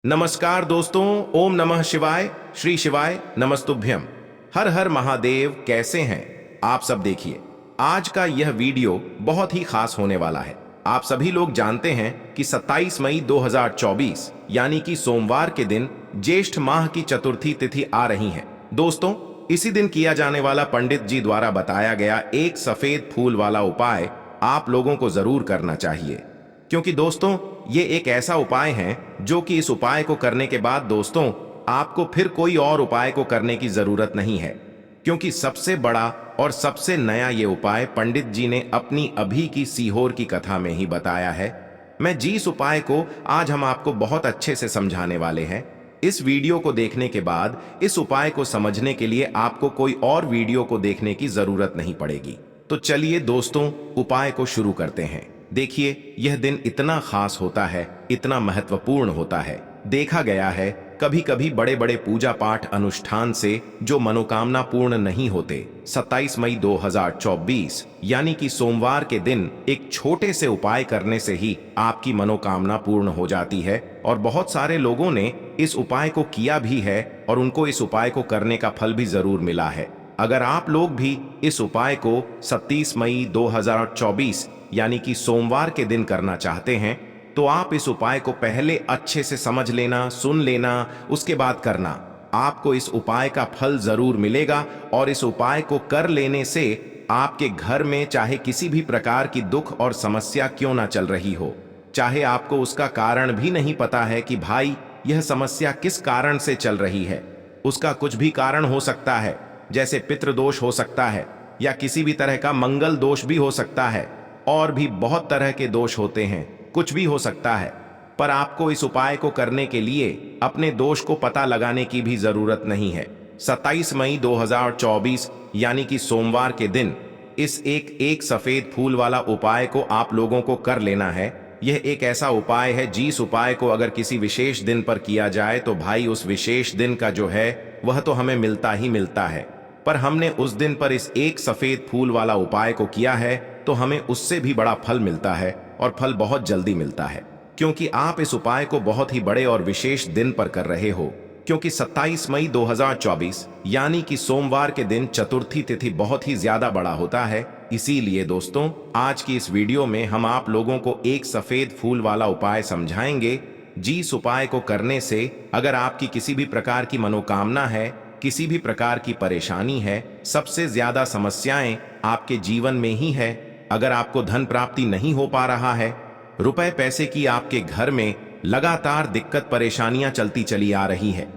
नमस्कार दोस्तों। ओम नमः शिवाय, श्री शिवाय नमस्तुभ्यम। हर हर महादेव। कैसे हैं आप सब? देखिए, आज का यह वीडियो बहुत ही खास होने वाला है। आप सभी लोग जानते हैं कि 27 मई 2024 यानी कि सोमवार के दिन ज्येष्ठ माह की चतुर्थी तिथि आ रही है। दोस्तों, इसी दिन किया जाने वाला पंडित जी द्वारा बताया गया एक सफेद फूल वाला उपाय आप लोगों को जरूर करना चाहिए, क्योंकि दोस्तों ये एक ऐसा उपाय है जो कि इस उपाय को करने के बाद दोस्तों आपको फिर कोई और उपाय को करने की जरूरत नहीं है, क्योंकि सबसे बड़ा और सबसे नया ये उपाय पंडित जी ने अपनी अभी की सीहोर की कथा में ही बताया है। मैं जिस उपाय को आज हम आपको बहुत अच्छे से समझाने वाले हैं, इस वीडियो को देखने के बाद इस उपाय को समझने के लिए आपको कोई और वीडियो को देखने की जरूरत नहीं पड़ेगी। तो चलिए दोस्तों, उपाय को शुरू करते हैं। देखिए, यह दिन इतना खास होता है, इतना महत्वपूर्ण होता है। देखा गया है कभी कभी बड़े बड़े पूजा पाठ अनुष्ठान से जो मनोकामना पूर्ण नहीं होते, 27 मई 2024 यानी कि सोमवार के दिन एक छोटे से उपाय करने से ही आपकी मनोकामना पूर्ण हो जाती है। और बहुत सारे लोगों ने इस उपाय को किया भी है और उनको इस उपाय को करने का फल भी जरूर मिला है। अगर आप लोग भी इस उपाय को 27 मई 2024 यानी कि सोमवार के दिन करना चाहते हैं, तो आप इस उपाय को पहले अच्छे से समझ लेना, सुन लेना, उसके बाद करना। आपको इस उपाय का फल जरूर मिलेगा और इस उपाय को कर लेने से आपके घर में चाहे किसी भी प्रकार की दुख और समस्या क्यों ना चल रही हो, चाहे आपको उसका कारण भी नहीं पता है कि भाई यह समस्या किस कारण से चल रही है, उसका कुछ भी कारण हो सकता है, जैसे पितृदोष हो सकता है या किसी भी तरह का मंगल दोष भी हो सकता है, और भी बहुत तरह के दोष होते हैं, कुछ भी हो सकता है। पर आपको इस उपाय को करने के लिए अपने दोष को पता लगाने की भी जरूरत नहीं है। 27 मई 2024 यानी कि सोमवार के दिन इस एक सफेद फूल वाला उपाय को आप लोगों को कर लेना है। यह एक ऐसा उपाय है जिस उपाय को अगर किसी विशेष दिन पर किया जाए तो भाई उस विशेष दिन का जो है वह तो हमें मिलता ही मिलता है। पर हमने उस दिन पर इस एक सफेद फूल वाला उपाय को किया है तो हमें उससे भी बड़ा फल मिलता है, और फल बहुत जल्दी मिलता है, क्योंकि आप इस उपाय को बहुत ही बड़े और विशेष दिन पर कर रहे हो। क्योंकि 27 मई 2024 यानी कि सोमवार के दिन चतुर्थी तिथि बहुत ही ज्यादा बड़ा होता है। इसीलिए दोस्तों, आज की इस वीडियो में हम आप लोगों को एक सफेद फूल वाला उपाय समझाएंगे, जिस उपाय को करने से अगर आपकी किसी भी प्रकार की मनोकामना है, किसी भी प्रकार की परेशानी है, सबसे ज्यादा समस्याएं आपके जीवन में ही है, अगर आपको धन प्राप्ति नहीं हो पा रहा है, रुपए पैसे की आपके घर में लगातार दिक्कत परेशानियां चलती चली आ रही है,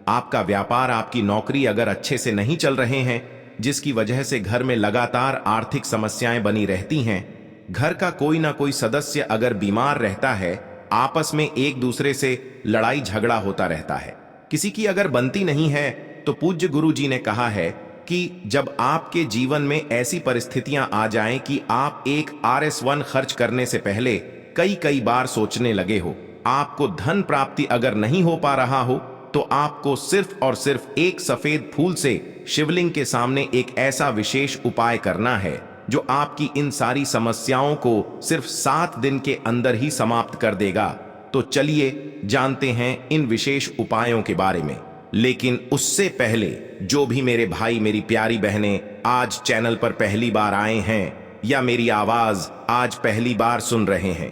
आपका व्यापार, आपकी नौकरी अगर अच्छे से नहीं चल रहे हैं, जिसकी वजह से घर में लगातार आर्थिक समस्याएं बनी रहती हैं, घर का कोई ना कोई सदस्य अगर बीमार रहता है, आपस में एक दूसरे से लड़ाई झगड़ा होता रहता है, किसी की अगर बनती नहीं है, तो पूज्य गुरु जी ने कहा है कि जब आपके जीवन में ऐसी परिस्थितियां आ जाएं कि आप एक RS1 खर्च करने से पहले कई कई बार सोचने लगे हो, आपको धन प्राप्ति अगर नहीं हो पा रहा हो, तो आपको सिर्फ और सिर्फ एक सफेद फूल से शिवलिंग के सामने एक ऐसा विशेष उपाय करना है जो आपकी इन सारी समस्याओं को सिर्फ 7 दिन के अंदर ही समाप्त कर देगा। तो चलिए जानते हैं इन विशेष उपायों के बारे में। लेकिन उससे पहले जो भी मेरे भाई, मेरी प्यारी बहनें आज चैनल पर पहली बार आए हैं या मेरी आवाज आज पहली बार सुन रहे हैं,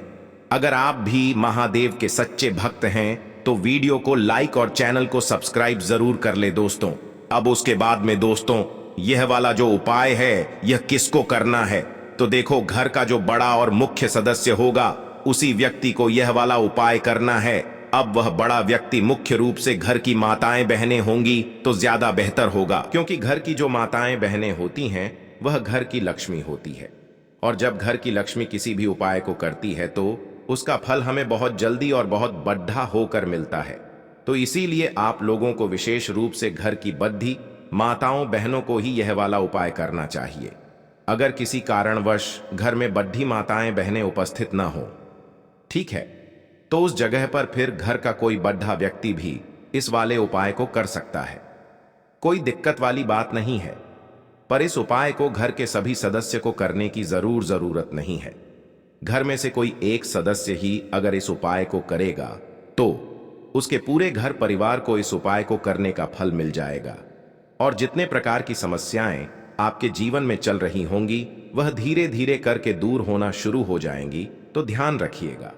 अगर आप भी महादेव के सच्चे भक्त हैं तो वीडियो को लाइक और चैनल को सब्सक्राइब जरूर कर ले दोस्तों। अब उसके बाद में दोस्तों, यह वाला जो उपाय है यह किसको करना है, तो देखो, घर का जो बड़ा और मुख्य सदस्य होगा उसी व्यक्ति को यह वाला उपाय करना है। अब वह बड़ा व्यक्ति मुख्य रूप से घर की माताएं बहनें होंगी तो ज्यादा बेहतर होगा, क्योंकि घर की जो माताएं बहनें होती हैं वह घर की लक्ष्मी होती है, और जब घर की लक्ष्मी किसी भी उपाय को करती है तो उसका फल हमें बहुत जल्दी और बहुत बड़ा होकर मिलता है। तो इसीलिए आप लोगों को विशेष रूप से घर की बद्धी माताओं बहनों को ही यह वाला उपाय करना चाहिए। अगर किसी कारणवश घर में बद्धी माताएं बहनें उपस्थित ना हो, ठीक है, तो उस जगह पर फिर घर का कोई बड्ढा व्यक्ति भी इस वाले उपाय को कर सकता है, कोई दिक्कत वाली बात नहीं है। पर इस उपाय को घर के सभी सदस्य को करने की जरूरत नहीं है। घर में से कोई एक सदस्य ही अगर इस उपाय को करेगा तो उसके पूरे घर परिवार को इस उपाय को करने का फल मिल जाएगा। और जितने प्रकार की समस्याएं आपके जीवन में चल रही होंगी वह धीरे धीरे करके दूर होना शुरू हो जाएंगी। तो ध्यान रखिएगा,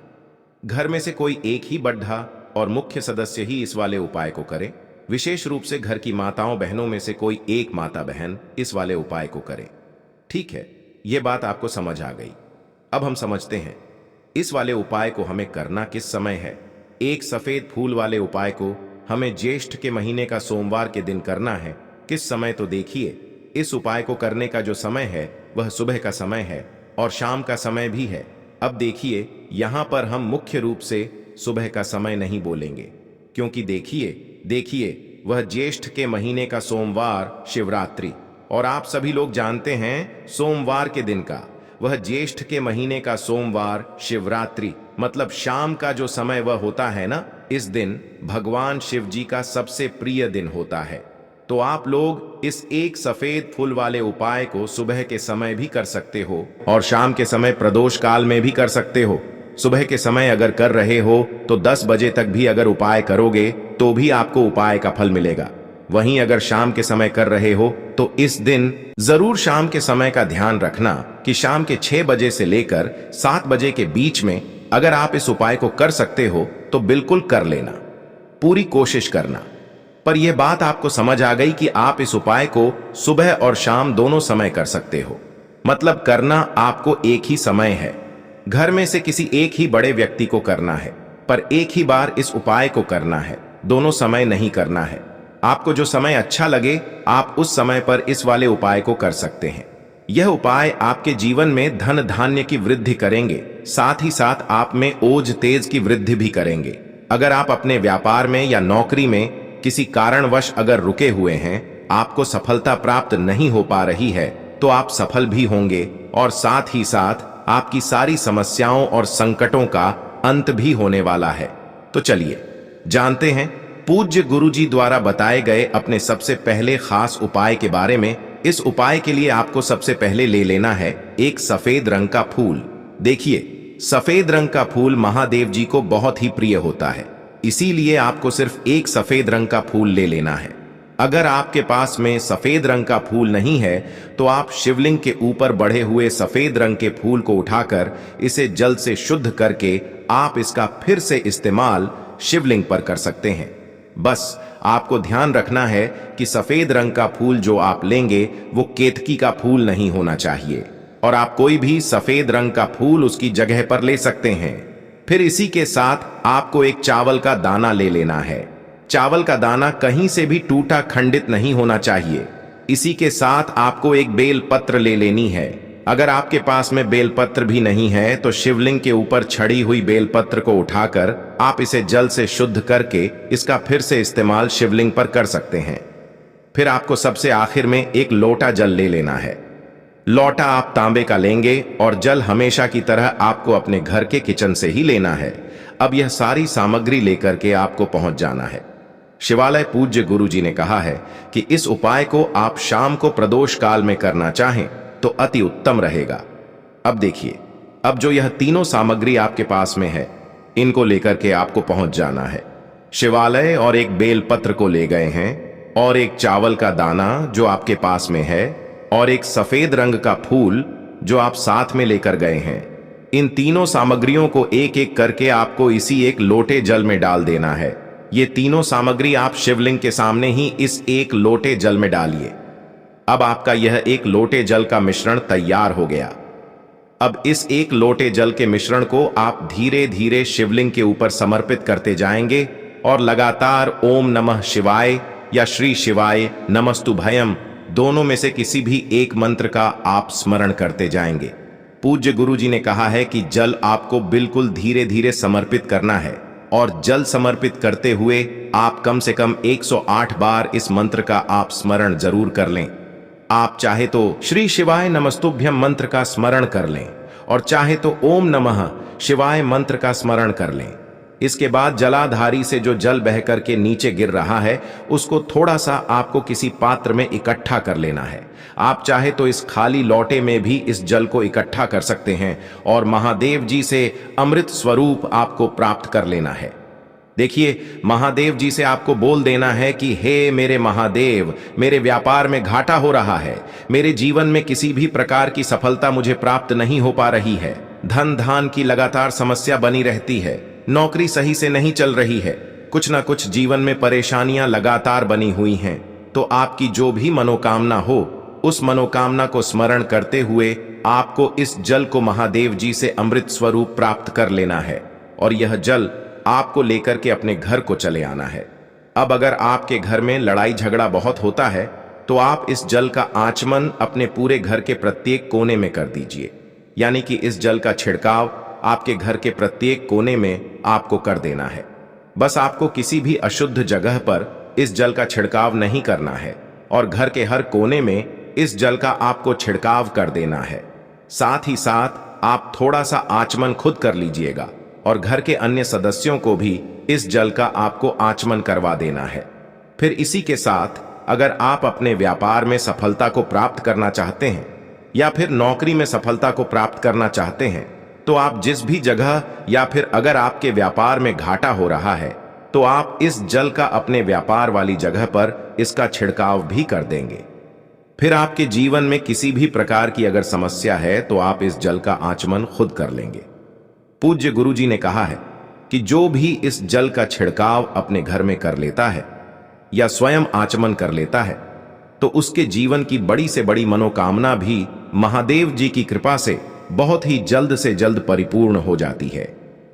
घर में से कोई एक ही बड्ढा और मुख्य सदस्य ही इस वाले उपाय को करे। विशेष रूप से घर की माताओं बहनों में से कोई एक माता बहन इस वाले उपाय को करे। ठीक है, यह बात आपको समझ आ गई। अब हम समझते हैं इस वाले उपाय को हमें करना किस समय है। एक सफेद फूल वाले उपाय को हमें ज्येष्ठ के महीने का सोमवार के दिन करना है। किस समय? तो देखिए, इस उपाय को करने का जो समय है वह सुबह का समय है और शाम का समय भी है। अब देखिए, यहां पर हम मुख्य रूप से सुबह का समय नहीं बोलेंगे, क्योंकि देखिए वह ज्येष्ठ के महीने का सोमवार शिवरात्रि, और आप सभी लोग जानते हैं सोमवार के दिन का, वह ज्येष्ठ के महीने का सोमवार शिवरात्रि मतलब शाम का जो समय वह होता है ना, इस दिन भगवान शिव जी का सबसे प्रिय दिन होता है। तो आप लोग इस एक सफेद फूल वाले उपाय को सुबह के समय भी कर सकते हो और शाम के समय प्रदोष काल में भी कर सकते हो। सुबह के समय अगर कर रहे हो तो 10 बजे तक भी अगर उपाय करोगे तो भी आपको उपाय का फल मिलेगा। वहीं अगर शाम के समय कर रहे हो तो इस दिन जरूर शाम के समय का ध्यान रखना कि शाम के 6 बजे से लेकर 7 बजे के बीच में अगर आप इस उपाय को कर सकते हो तो बिल्कुल कर लेना, पूरी कोशिश करना। पर यह बात आपको समझ आ गई कि आप इस उपाय को सुबह और शाम दोनों समय कर सकते हो, मतलब करना आपको एक ही समय है। घर में से किसी एक ही बड़े व्यक्ति को करना है, पर एक ही बार इस उपाय को करना है, दोनों समय नहीं करना है। आपको जो समय अच्छा लगे आप उस समय पर इस वाले उपाय को कर सकते हैं। यह उपाय आपके जीवन में धन धान्य की वृद्धि करेंगे, साथ ही साथ आप में ओज तेज की वृद्धि भी करेंगे। अगर आप अपने व्यापार में या नौकरी में किसी कारणवश अगर रुके हुए हैं, आपको सफलता प्राप्त नहीं हो पा रही है, तो आप सफल भी होंगे और साथ ही साथ आपकी सारी समस्याओं और संकटों का अंत भी होने वाला है। तो चलिए जानते हैं पूज्य गुरुजी द्वारा बताए गए अपने सबसे पहले खास उपाय के बारे में। इस उपाय के लिए आपको सबसे पहले ले लेना है एक सफेद रंग का फूल। देखिए, सफेद रंग का फूल महादेव जी को बहुत ही प्रिय होता है, इसीलिए आपको सिर्फ एक सफेद रंग का फूल ले लेना है। अगर आपके पास में सफेद रंग का फूल नहीं है तो आप शिवलिंग के ऊपर बढ़े हुए सफेद रंग के फूल को उठाकर इसे जल से शुद्ध करके आप इसका फिर से इस्तेमाल शिवलिंग पर कर सकते हैं। बस आपको ध्यान रखना है कि सफेद रंग का फूल जो आप लेंगे वो केतकी का फूल नहीं होना चाहिए, और आप कोई भी सफेद रंग का फूल उसकी जगह पर ले सकते हैं। फिर इसी के साथ आपको एक चावल का दाना ले लेना है। चावल का दाना कहीं से भी टूटा खंडित नहीं होना चाहिए। इसी के साथ आपको एक बेल पत्र ले लेनी है। अगर आपके पास में बेल पत्र भी नहीं है तो शिवलिंग के ऊपर छड़ी हुई बेल पत्र को उठाकर आप इसे जल से शुद्ध करके इसका फिर से इस्तेमाल शिवलिंग पर कर सकते हैं। फिर आपको सबसे आखिर में एक लोटा जल ले लेना है। लोटा आप तांबे का लेंगे और जल हमेशा की तरह आपको अपने घर के किचन से ही लेना है। अब यह सारी सामग्री लेकर के आपको पहुंच जाना है शिवालय। पूज्य गुरुजी ने कहा है कि इस उपाय को आप शाम को प्रदोष काल में करना चाहें तो अति उत्तम रहेगा। अब देखिए, अब जो यह तीनों सामग्री आपके पास में है, इनको लेकर के आपको पहुंच जाना है शिवालय, और एक बेल पत्र को ले गए हैं, और एक चावल का दाना जो आपके पास में है, और एक सफेद रंग का फूल जो आप साथ में लेकर गए हैं। इन तीनों सामग्रियों को एक एक करके आपको इसी एक लोटे जल में डाल देना है। ये तीनों सामग्री आप शिवलिंग के सामने ही इस एक लोटे जल में डालिए। अब आपका यह एक लोटे जल का मिश्रण तैयार हो गया। अब इस एक लोटे जल के मिश्रण को आप धीरे धीरे शिवलिंग के ऊपर समर्पित करते जाएंगे और लगातार ओम नमः शिवाय या श्री शिवाय नमस्तुभयम दोनों में से किसी भी एक मंत्र का आप स्मरण करते जाएंगे। पूज्य गुरुजी ने कहा है कि जल आपको बिल्कुल धीरे धीरे समर्पित करना है, और जल समर्पित करते हुए आप कम से कम 108 बार इस मंत्र का आप स्मरण जरूर कर लें। आप चाहे तो श्री शिवाय नमस्तुभ्यम मंत्र का स्मरण कर लें और चाहे तो ओम नमः शिवाय मंत्र का स्मरण कर लें। इसके बाद जलाधारी से जो जल बह करके नीचे गिर रहा है उसको थोड़ा सा आपको किसी पात्र में इकट्ठा कर लेना है। आप चाहे तो इस खाली लोटे में भी इस जल को इकट्ठा कर सकते हैं और महादेव जी से अमृत स्वरूप आपको प्राप्त कर लेना है। देखिए, महादेव जी से आपको बोल देना है कि हे मेरे महादेव, मेरे व्यापार में घाटा हो रहा है, मेरे जीवन में किसी भी प्रकार की सफलता मुझे प्राप्त नहीं हो पा रही है, धन धान की लगातार समस्या बनी रहती है, नौकरी सही से नहीं चल रही है, कुछ ना कुछ जीवन में परेशानियां लगातार बनी हुई हैं। तो आपकी जो भी मनोकामना हो, उस मनोकामना को स्मरण करते हुए आपको इस जल को महादेव जी से अमृत स्वरूप प्राप्त कर लेना है और यह जल आपको लेकर के अपने घर को चले आना है। अब अगर आपके घर में लड़ाई झगड़ा बहुत होता है तो आप इस जल का आचमन अपने पूरे घर के प्रत्येक कोने में कर दीजिए, यानी कि इस जल का छिड़काव आपके घर के प्रत्येक कोने में आपको कर देना है। बस आपको किसी भी अशुद्ध जगह पर इस जल का छिड़काव नहीं करना है और घर के हर कोने में इस जल का आपको छिड़काव कर देना है। साथ ही साथ आप थोड़ा सा आचमन खुद कर लीजिएगा और घर के अन्य सदस्यों को भी इस जल का आपको आचमन करवा देना है। फिर इसी के साथ अगर आप अपने व्यापार में सफलता को प्राप्त करना चाहते हैं या फिर नौकरी में सफलता को प्राप्त करना चाहते हैं, तो आप जिस भी जगह या फिर अगर आपके व्यापार में घाटा हो रहा है तो आप इस जल का अपने व्यापार वाली जगह पर इसका छिड़काव भी कर देंगे। फिर आपके जीवन में किसी भी प्रकार की अगर समस्या है तो आप इस जल का आचमन खुद कर लेंगे। पूज्य गुरु जी ने कहा है कि जो भी इस जल का छिड़काव अपने घर में कर लेता है या स्वयं आचमन कर लेता है तो उसके जीवन की बड़ी से बड़ी मनोकामना भी महादेव जी की कृपा से बहुत ही जल्द से जल्द परिपूर्ण हो जाती है।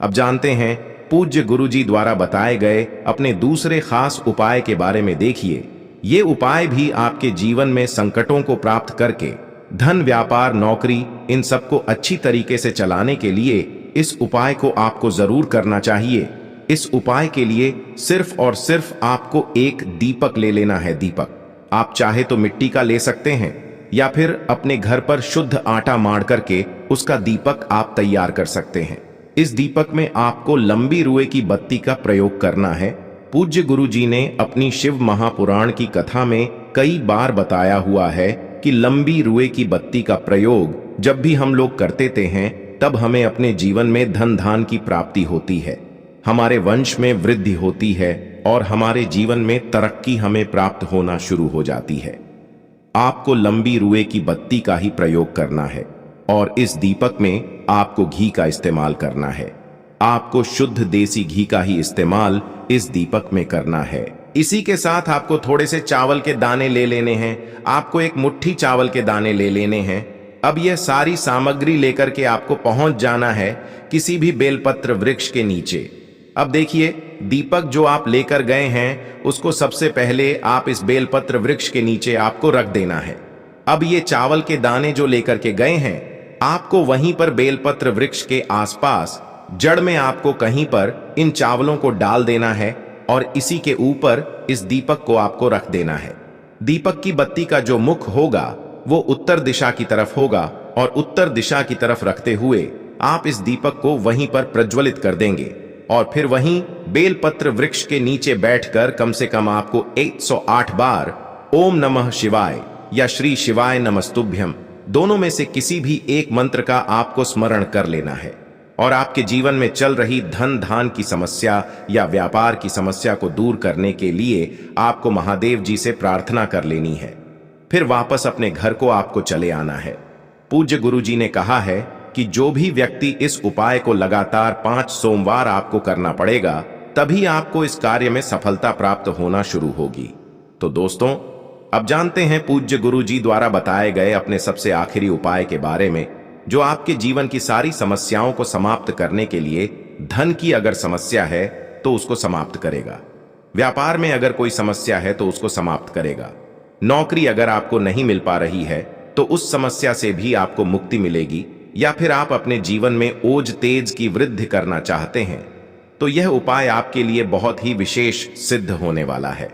अब जानते हैं पूज्य गुरु जी द्वारा बताए गए अपने दूसरे खास उपाय के बारे में। देखिए, ये उपाय भी आपके जीवन में संकटों को प्राप्त करके धन, व्यापार, नौकरी, इन सबको अच्छी तरीके से चलाने के लिए इस उपाय को आपको जरूर करना चाहिए। इस उपाय के लिए सिर्फ और सिर्फ आपको एक दीपक ले लेना है। दीपक आप चाहे तो मिट्टी का ले सकते हैं या फिर अपने घर पर शुद्ध आटा माड़ करके उसका दीपक आप तैयार कर सकते हैं। इस दीपक में आपको लंबी रुए की बत्ती का प्रयोग करना है। पूज्य गुरु जी ने अपनी शिव महापुराण की कथा में कई बार बताया हुआ है कि लंबी रुए की बत्ती का प्रयोग जब भी हम लोग करते हैं तब हमें अपने जीवन में धन धान की प्राप्ति होती है, हमारे वंश में वृद्धि होती है और हमारे जीवन में तरक्की हमें प्राप्त होना शुरू हो जाती है। आपको लंबी रुए की बत्ती का ही प्रयोग करना है और इस दीपक में आपको घी का इस्तेमाल करना है। आपको शुद्ध देसी घी का ही इस्तेमाल इस दीपक में करना है। इसी के साथ आपको थोड़े से चावल के दाने ले लेने हैं। आपको एक मुट्ठी चावल के दाने ले लेने हैं। अब यह सारी सामग्री लेकर के आपको पहुंच जाना है किसी भी बेलपत्र वृक्ष के नीचे। अब देखिए, दीपक जो आप लेकर गए हैं उसको सबसे पहले आप इस बेलपत्र वृक्ष के नीचे आपको रख देना है। अब ये चावल के दाने जो लेकर के गए हैं आपको वहीं पर बेलपत्र वृक्ष के आसपास जड़ में आपको कहीं पर इन चावलों को डाल देना है और इसी के ऊपर इस दीपक को आपको रख देना है। दीपक की बत्ती का जो मुख होगा वो उत्तर दिशा की तरफ होगा और उत्तर दिशा की तरफ रखते हुए आप इस दीपक को वहीं पर प्रज्वलित कर देंगे और फिर वहीं बेलपत्र वृक्ष के नीचे बैठकर कम से कम आपको 108 बार ओम नमः शिवाय या श्री शिवाय नमस्तुभ्यम दोनों में से किसी भी एक मंत्र का आपको स्मरण कर लेना है और आपके जीवन में चल रही धन धान की समस्या या व्यापार की समस्या को दूर करने के लिए आपको महादेव जी से प्रार्थना कर लेनी है। फिर वापस अपने घर को आपको चले आना है। पूज्य गुरु जी ने कहा है कि जो भी व्यक्ति इस उपाय को लगातार 5 सोमवार आपको करना पड़ेगा, तभी आपको इस कार्य में सफलता प्राप्त होना शुरू होगी। तो दोस्तों, अब जानते हैं पूज्य गुरु जी द्वारा बताए गए अपने सबसे आखिरी उपाय के बारे में, जो आपके जीवन की सारी समस्याओं को समाप्त करने के लिए, धन की अगर समस्या है तो उसको समाप्त करेगा, व्यापार में अगर कोई समस्या है तो उसको समाप्त करेगा, नौकरी अगर आपको नहीं मिल पा रही है तो उस समस्या से भी आपको मुक्ति मिलेगी, या फिर आप अपने जीवन में ओज तेज की वृद्धि करना चाहते हैं तो यह उपाय आपके लिए बहुत ही विशेष सिद्ध होने वाला है।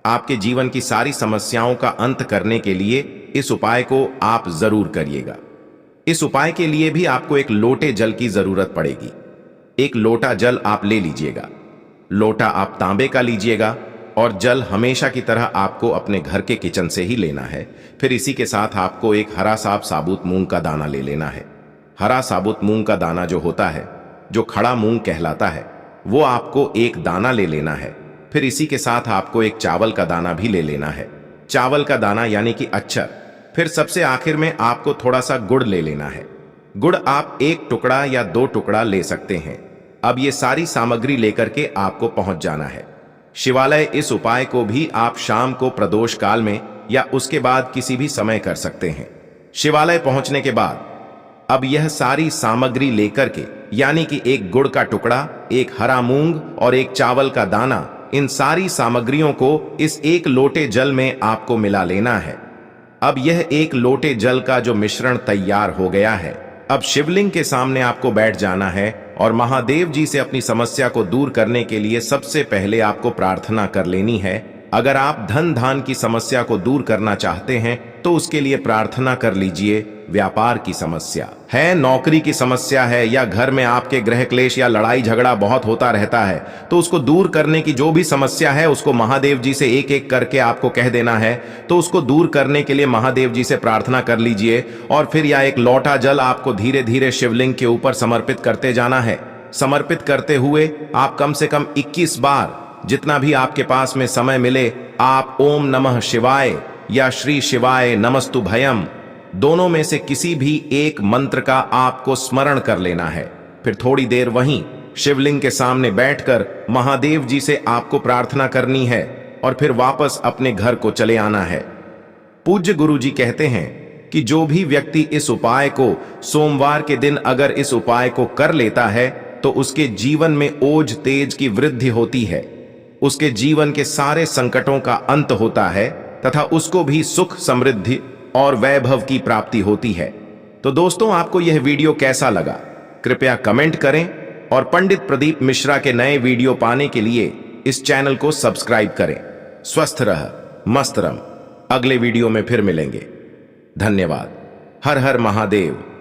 आपके जीवन की सारी समस्याओं का अंत करने के लिए इस उपाय को आप जरूर करिएगा। इस उपाय के लिए भी आपको एक लोटे जल की जरूरत पड़ेगी। एक लोटा जल आप ले लीजिएगा। लोटा आप तांबे का लीजिएगा और जल हमेशा की तरह आपको अपने घर के किचन से ही लेना है। फिर इसी के साथ आपको एक हरा साबुत मूंग का दाना ले लेना है। हरा साबुत मूंग का दाना जो होता है, जो खड़ा मूंग कहलाता है, वो आपको एक दाना ले लेना है। फिर इसी के साथ आपको एक चावल का दाना भी ले लेना है। चावल का दाना यानी कि अच्चर। फिर सबसे आखिर में आपको थोड़ा सा गुड़ ले लेना है। गुड़ आप एक टुकड़ा या 2 टुकड़ा ले सकते हैं। अब ये सारी सामग्री लेकर के आपको पहुंच जाना है शिवालय। इस उपाय को भी आप शाम को प्रदोष काल में या उसके बाद किसी भी समय कर सकते हैं। शिवालय पहुंचने के बाद अब यह सारी सामग्री लेकर के यानी कि एक गुड़ का टुकड़ा, एक हरा मूंग और एक चावल का दाना, इन सारी सामग्रियों को इस एक लोटे जल में आपको मिला लेना है। अब यह एक लोटे जल का जो मिश्रण तैयार हो गया है, अब शिवलिंग के सामने आपको बैठ जाना है और महादेव जी से अपनी समस्या को दूर करने के लिए सबसे पहले आपको प्रार्थना कर लेनी है। अगर आप धन धान की समस्या को दूर करना चाहते हैं तो उसके लिए प्रार्थना कर लीजिए। व्यापार की समस्या है, नौकरी की समस्या है, या घर में आपके गृह क्लेश या लड़ाई झगड़ा बहुत होता रहता है, तो उसको दूर करने की जो भी समस्या है उसको महादेव जी से एक एक करके आपको कह देना है। तो उसको दूर करने के लिए महादेव जी से प्रार्थना कर लीजिए और फिर यह एक लोटा जल आपको धीरे धीरे शिवलिंग के ऊपर समर्पित करते जाना है। समर्पित करते हुए आप कम से कम 21 बार, जितना भी आपके पास में समय मिले, आप ओम नमः शिवाय या श्री शिवाय नमस्तुभयम दोनों में से किसी भी एक मंत्र का आपको स्मरण कर लेना है। फिर थोड़ी देर वहीं शिवलिंग के सामने बैठकर महादेव जी से आपको प्रार्थना करनी है और फिर वापस अपने घर को चले आना है। पूज्य गुरु जी कहते हैं कि जो भी व्यक्ति इस उपाय को सोमवार के दिन अगर इस उपाय को कर लेता है तो उसके जीवन में ओज तेज की वृद्धि होती है, उसके जीवन के सारे संकटों का अंत होता है तथा उसको भी सुख, समृद्धि और वैभव की प्राप्ति होती है। तो दोस्तों, आपको यह वीडियो कैसा लगा कृपया कमेंट करें और पंडित प्रदीप मिश्रा के नए वीडियो पाने के लिए इस चैनल को सब्सक्राइब करें। स्वस्थ रह, मस्त रह। अगले वीडियो में फिर मिलेंगे। धन्यवाद। हर हर महादेव।